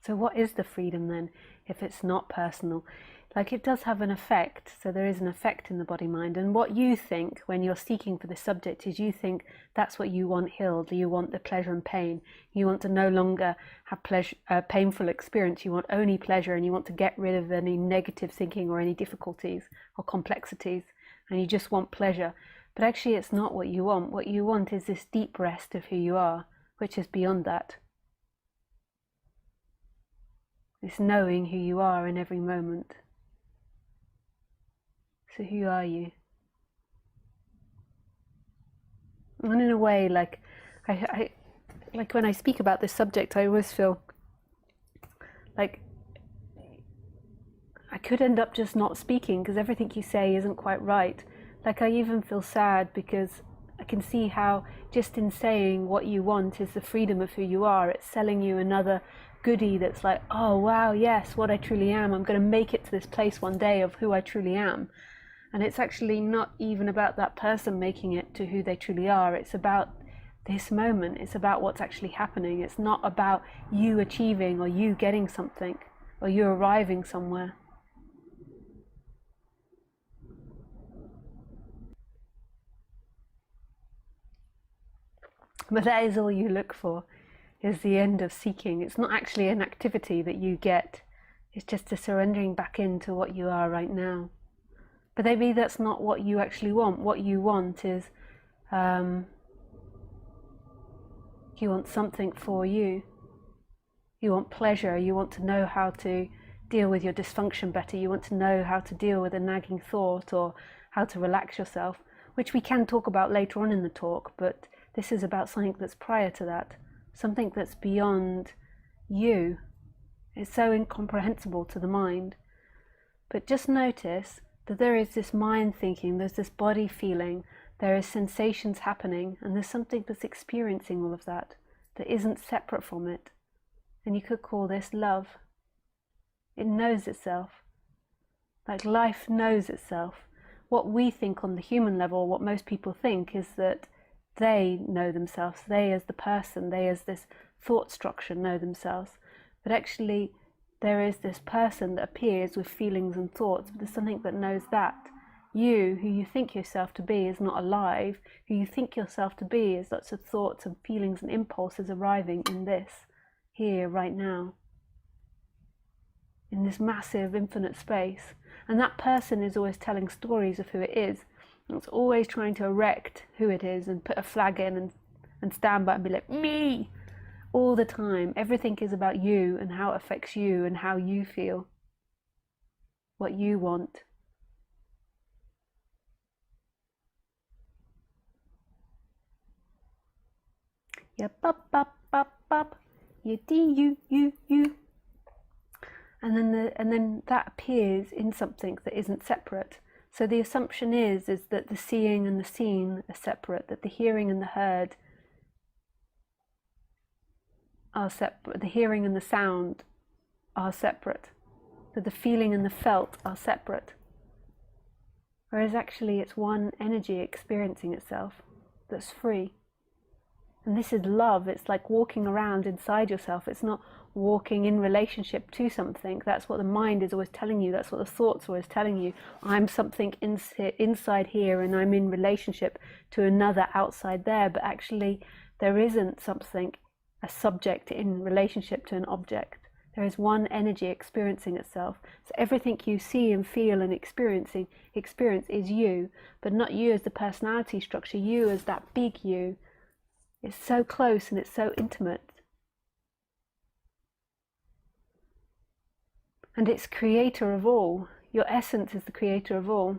So what is the freedom then, if it's not personal? Like, it does have an effect, so there is an effect in the body-mind. And what you think when you're seeking for the subject is you think that's what you want healed. You want the pleasure and pain. You want to no longer have painful experience. You want only pleasure, and you want to get rid of any negative thinking or any difficulties or complexities, and you just want pleasure. But actually it's not what you want. What you want is this deep rest of who you are, which is beyond that. It's knowing who you are in every moment. So who are you? And in a way, like like when I speak about this subject, I always feel like I could end up just not speaking because everything you say isn't quite right. Like, I even feel sad because I can see how just in saying what you want is the freedom of who you are. It's selling you another goodie that's like, oh wow, yes, what I truly am. I'm going to make it to this place one day of who I truly am. And it's actually not even about that person making it to who they truly are. It's about this moment. It's about what's actually happening. It's not about you achieving or you getting something or you arriving somewhere. But that is all you look for, is the end of seeking. It's not actually an activity that you get. It's just a surrendering back into what you are right now. But maybe that's not what you actually want. What you want is, you want something for you. You want pleasure. You want to know how to deal with your dysfunction better. You want to know how to deal with a nagging thought or how to relax yourself, which we can talk about later on in the talk, but this is about something that's prior to that, something that's beyond you. It's so incomprehensible to the mind. But just notice that there is this mind thinking, there's this body feeling, there is sensations happening, and there's something that's experiencing all of that, that isn't separate from it. And you could call this love. It knows itself. Like life knows itself. What we think on the human level, what most people think, is that they know themselves. They as the person, they as this thought structure know themselves. But actually there is this person that appears with feelings and thoughts, but there's something that knows that. You, who you think yourself to be, is not alive. Who you think yourself to be is lots of thoughts and feelings and impulses arriving in this, here, right now. In this massive infinite space. And that person is always telling stories of who it is. It's always trying to erect who it is and put a flag in and stand by and be like, me! All the time. Everything is about you and how it affects you and how you feel. What you want. Yeah, bop, bop, bop, bop. You, you. And then that appears in something that isn't separate. So the assumption is that the seeing and the seen are separate, that the hearing and the heard are separate, the hearing and the sound are separate, that the feeling and the felt are separate. Whereas actually it's one energy experiencing itself that's free. And this is love. It's like walking around inside yourself. It's not walking in relationship to something. That's what the mind is always telling you. That's what the thoughts are always telling you. I'm something inside here and I'm in relationship to another outside there. But actually there isn't something, a subject in relationship to an object. There is one energy experiencing itself. So everything you see and feel and experience is you, but not you as the personality structure, you as that big you. It's so close and it's so intimate. And it's creator of all. Your essence is the creator of all.